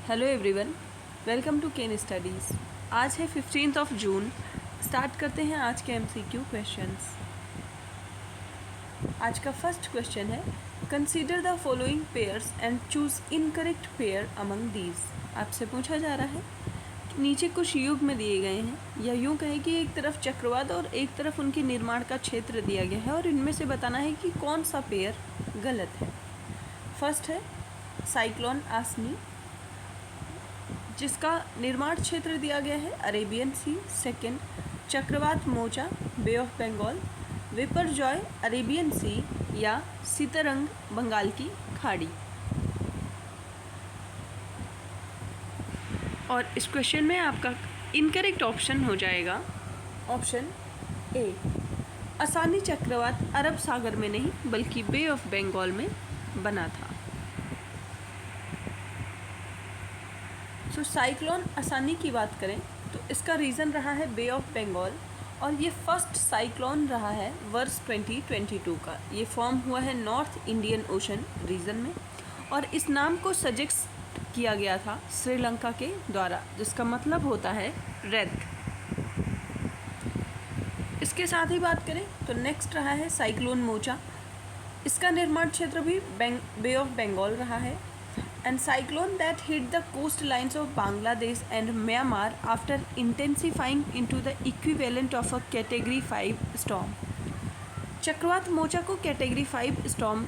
Hello everyone, welcome to Ken Studies. आज है 15 जून। Start करते हैं आज के एमसीक्यू क्वेश्चंस। आज का फर्स्ट क्वेश्चन है, consider the following pairs and choose incorrect pair among these. आपसे पूछा जा रहा है कि नीचे कुछ युग्म दिए गए हैं, या यूँ कहें कि एक तरफ चक्रवात और एक तरफ उनके निर्माण का क्षेत्र दिया गया है और इनमें से बताना है कि कौन सा पेयर गलत है। फर्स्ट है साइक्लोन आसनी, जिसका निर्माण क्षेत्र दिया गया है अरेबियन सी। सेकंड, चक्रवात Mocha, bay of Bengal, Biparjoy, Arabian sea या सीतरंग, बंगाल की खाड़ी। और इस क्वेश्चन में आपका इनकरेक्ट ऑप्शन हो जाएगा ऑप्शन ए, आसानी चक्रवात अरब सागर में नहीं बल्कि बे ऑफ बंगाल में बना था। तो साइक्लोन आसानी की बात करें तो इसका रीज़न रहा है बे ऑफ बंगाल, और ये फर्स्ट साइक्लोन रहा है वर्ष 2022 का। ये फॉर्म हुआ है नॉर्थ इंडियन ओशन रीजन में, और इस नाम को सजेस्ट किया गया था श्रीलंका के द्वारा, जिसका मतलब होता है रेत। इसके साथ ही बात करें तो नेक्स्ट रहा है साइक्लोन मोचा। इसका निर्माण क्षेत्र भी बे ऑफ बंगाल रहा है, and cyclone that hit the coastlines of Bangladesh and Myanmar after intensifying into the equivalent of a category 5 storm। चक्रवात मोचा को कैटेगरी 5 स्टॉर्म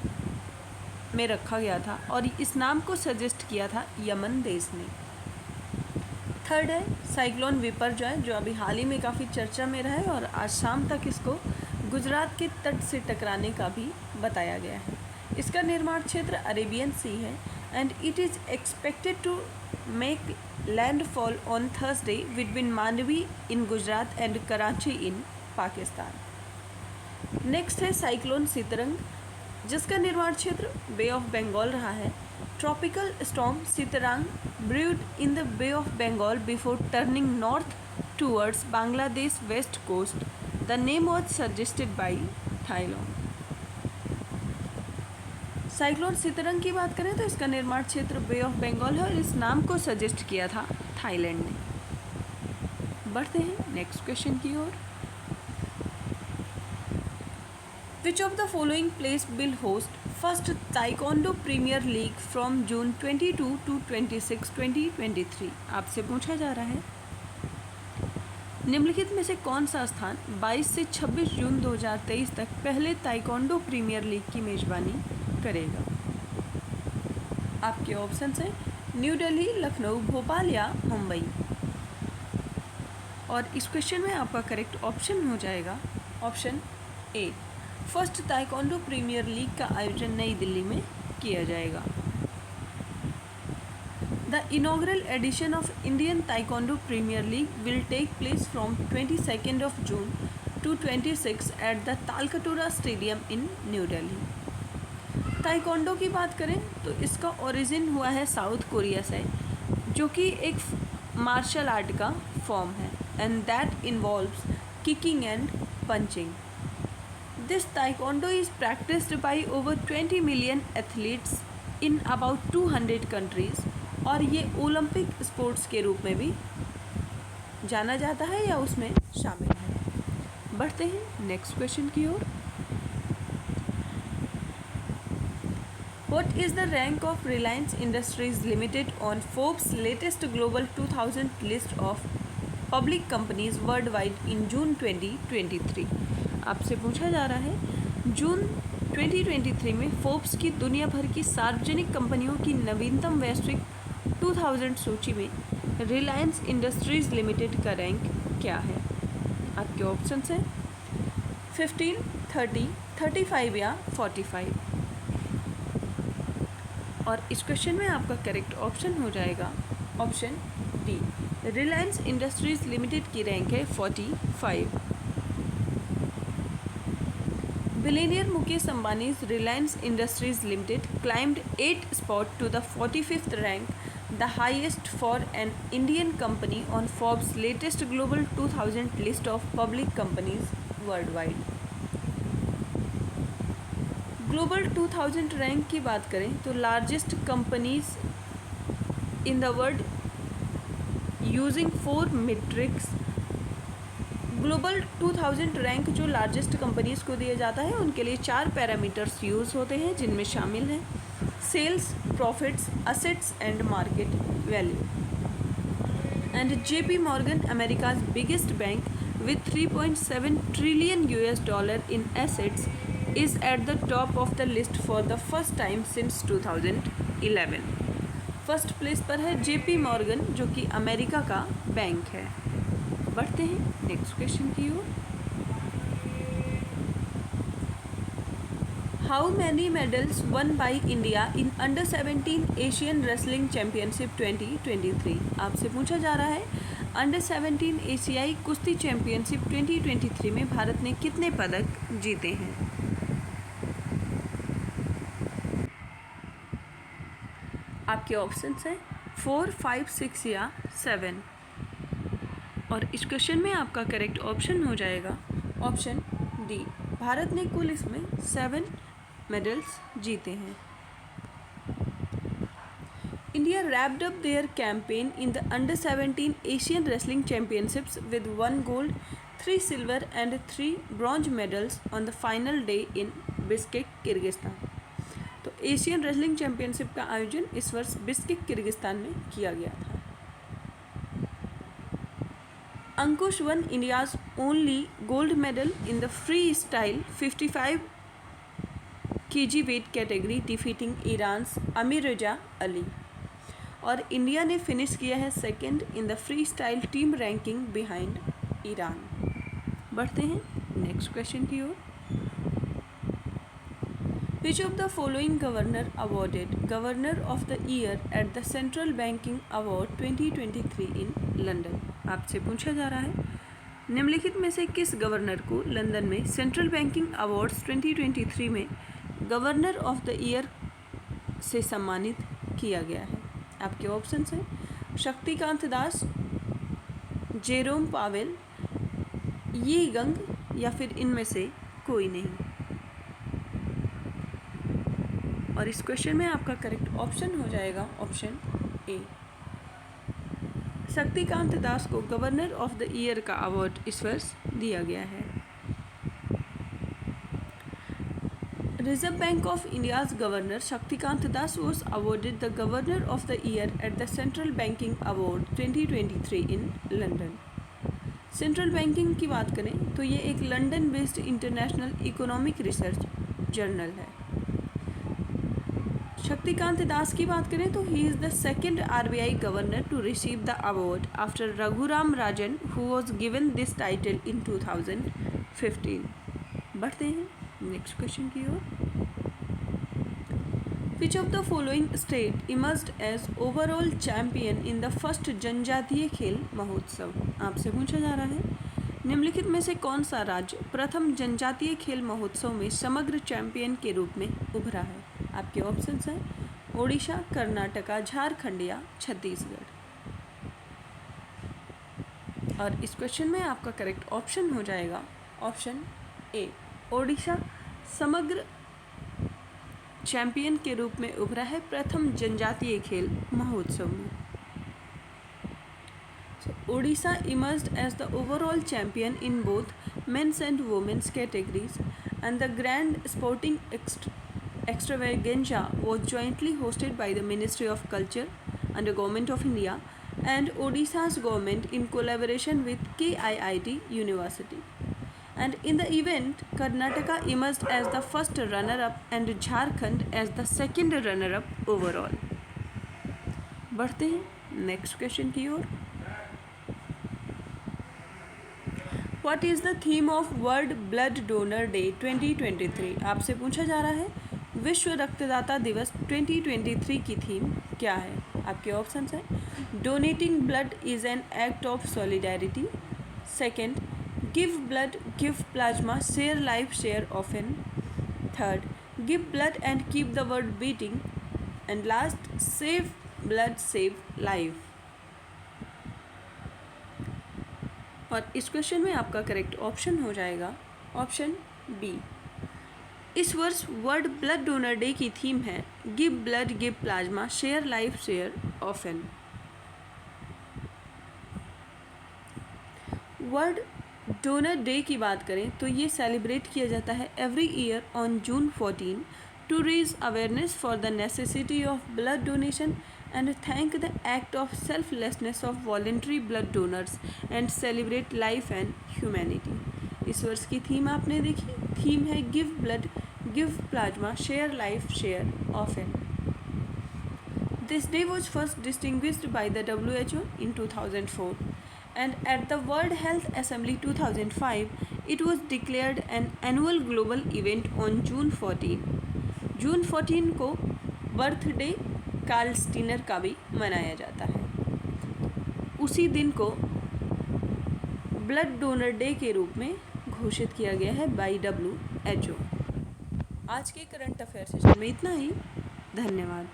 में रखा गया था और इस नाम को सजेस्ट किया था यमन देश ने। थर्ड है साइक्लोन विपरजॉय, जो अभी हाल ही में काफ़ी चर्चा में रहा है और आज शाम तक इसको गुजरात के तट से टकराने का भी बताया गया है। इसका निर्माण क्षेत्र अरेबियन सी है and it is expected to make landfall on Thursday between Manvi in Gujarat and Karachi in Pakistan। Next है साइक्लोन सीतरंग, जिसका निर्माण क्षेत्र बे ऑफ बंगाल रहा है। Tropical storm Sitrang brewed in the bay of Bengal before turning north towards Bangladesh west coast. The name was suggested by Thailand. Cyclone Sitrang की बात करें तो इसका निर्माण क्षेत्र बे ऑफ बंगाल है और इस नाम को सजेस्ट किया था थाईलैंड ने। बढ़ते हैं नेक्स्ट क्वेश्चन की ओर। Which of the following place will host first taekwondo premier league from June 22 to 26, 2023। आपसे पूछा जा रहा है निम्नलिखित में से कौन सा स्थान 22 से 26 जून 2023 तक पहले ताइक्वांडो प्रीमियर लीग की मेजबानी करेगा। आपके ऑप्शन हैं न्यू दिल्ली, लखनऊ, भोपाल या मुंबई। और इस क्वेश्चन में आपका करेक्ट ऑप्शन हो जाएगा option A, first taekwondo premier league का आयोजन नई दिल्ली में किया जाएगा। The inaugural edition of Indian taekwondo premier league will take place from 22 June to 26 at the Talkatora stadium in New Delhi. Taekwondo की बात करें तो इसका ओरिजिन हुआ है साउथ कोरिया से, जो कि एक मार्शल आर्ट का फॉर्म है, and that involves kicking and punching. This taekwondo is practised by over 20 million athletes in about 200 countries, और ये ओलंपिक स्पोर्ट्स के रूप में भी जाना जाता है या उसमें शामिल है। बढ़ते हैं नेक्स्ट क्वेश्चन की ओर। What is the rank of Reliance Industries Limited on Forbes' latest global 2000 list of public companies worldwide in June 2023? आपसे पूछा जा रहा है जून 2023 में फोर्ब्स की दुनिया भर की सार्वजनिक कंपनियों की नवीनतम वैश्विक 2000 सूची में रिलायंस इंडस्ट्रीज लिमिटेड का रैंक क्या है। आपके ऑप्शन हैं 15, 30, 35 या 45। और इस क्वेश्चन में आपका करेक्ट ऑप्शन हो जाएगा option D, Reliance industries limited की रैंक है 45। Billionaire Mukesh Ambanis Reliance industries limited climbed 8 spot to the 45th rank, the highest for an Indian company on Forbes' latest global 2000 list of public companies worldwide। Global 2000 rank की बात करें तो largest companies in the world using 4 metrics. Global 2000 rank जो largest companies को दिया जाता है उनके लिए 4 पैरामीटर्स यूज़ होते हैं, जिनमें शामिल हैं sales, profits, assets and market value. And JP Morgan, America's biggest bank with 3.7 trillion US dollar in assets, is at the top of the list for the first time since 2011. First place पर है JP Morgan जो कि America का bank है. बढ़ते हैं next question की ओर. How many medals won by India in under 17 Asian wrestling championship 2023. आपसे पूछा जा रहा है अंडर 17 एशियाई कुश्ती चैम्पियनशिप 2023 में भारत ने कितने पदक जीते हैं. आपके ऑप्शंस हैं 4, 5, 6 या 7. और इस क्वेश्चन में आपका करेक्ट ऑप्शन हो जाएगा ऑप्शन डी. भारत ने कुल इसमें 7 मेडल्स जीते हैं. India wrapped up their campaign in the under 17 Asian Wrestling Championships with 1 gold, 3 silver and 3 bronze medals on the final day in Bishkek, Kyrgyzstan. तो एशियन रेसलिंग चैंपियनशिप का आयोजन इस वर्ष बिस्किक किर्गिस्तान में किया गया था. Ankush won India's only gold medal in the freestyle 55 kg weight category defeating Iran's Amir Reza Ali. और इंडिया ने फिनिश किया है second in the freestyle team ranking behind Iran. बढ़ते हैं नेक्स्ट क्वेश्चन की ओर. Which of the following governor awarded governor of the year at the central banking award 2023 in London. आपसे पूछा जा रहा है निम्नलिखित में से किस गवर्नर को लंदन में सेंट्रल बैंकिंग अवार्ड्स 2023 में गवर्नर ऑफ द ईयर से सम्मानित किया गया है. आपके ऑप्शंस हैं शक्तिकांत दास, जेरोम पावेल, ये गंग या फिर इनमें से कोई नहीं. और इस क्वेश्चन में आपका करेक्ट ऑप्शन हो जाएगा ऑप्शन ए. शक्तिकांत दास को गवर्नर ऑफ द ईयर का अवार्ड इस वर्ष दिया गया है. Reserve Bank of India's Governor Shaktikant Das was awarded the Governor of the Year at the Central Banking Award 2023 in London. Central banking की बात करें तो ये एक London based international economic research journal है. शक्तिकांत दास की बात करें तो he is the second RBI governor to receive the award after Raghuram Rajan who was given this title in 2015. बढ़ते हैं नेक्स्ट क्वेश्चन की ओर. Which of the following state emerged as overall champion in the first जनजातीय खेल महोत्सव. आपसे पूछा जा रहा है निम्नलिखित में से कौन सा राज्य प्रथम जनजातीय खेल महोत्सव में समग्र चैंपियन के रूप में उभरा है. आपके ऑप्शंस हैं ओडिशा, कर्नाटका, झारखंड या छत्तीसगढ़. और इस क्वेश्चन में आपका करेक्ट ऑप्शन हो जाएगा ऑप्शन ए. ओडिशा समग्र चैंपियन के रूप में उभरा है प्रथम जनजातीय खेल महोत्सव में. Odisha emerged as the overall champion in both men's and women's categories and the grand sporting extravaganza was jointly hosted by the Ministry of Culture and the Government of India and Odisha's government in collaboration with KIIT University. And in the event, Karnataka emerged as the first runner-up and Jharkhand as the second runner-up overall. बढ़ते हैं next question की ओर. What is the theme of World Blood Donor Day 2023? आपसे पूछा जा रहा है विश्व रक्तदाता दिवस 2023 की थीम क्या है. आपके ऑप्शंस हैं donating blood is an act of solidarity, second give blood give plasma share life share often, third give blood and keep the world beating, and last save blood save life. और इस question में आपका correct option हो जाएगा option B. इस वर्ष world blood donor day की theme है give blood give plasma share life share often. World donor day की बात करें तो ये सेलिब्रेट किया जाता है every year on June 14 to raise awareness for the necessity of blood donation and thank the act of selflessness of voluntary blood donors and celebrate life and humanity. इस वर्ष की थीम आपने देखी, थीम है give blood give plasma share life share often. This day was first distinguished by the WHO in 2004 and at the World Health Assembly 2005 it was declared an annual global event on June 14. जून 14 को birthday Karl Steiner का भी मनाया जाता है। उसी दिन को blood donor day के रूप में घोषित किया गया है बाय WHO। आज के करंट अफेयर सेशन में इतना ही। धन्यवाद।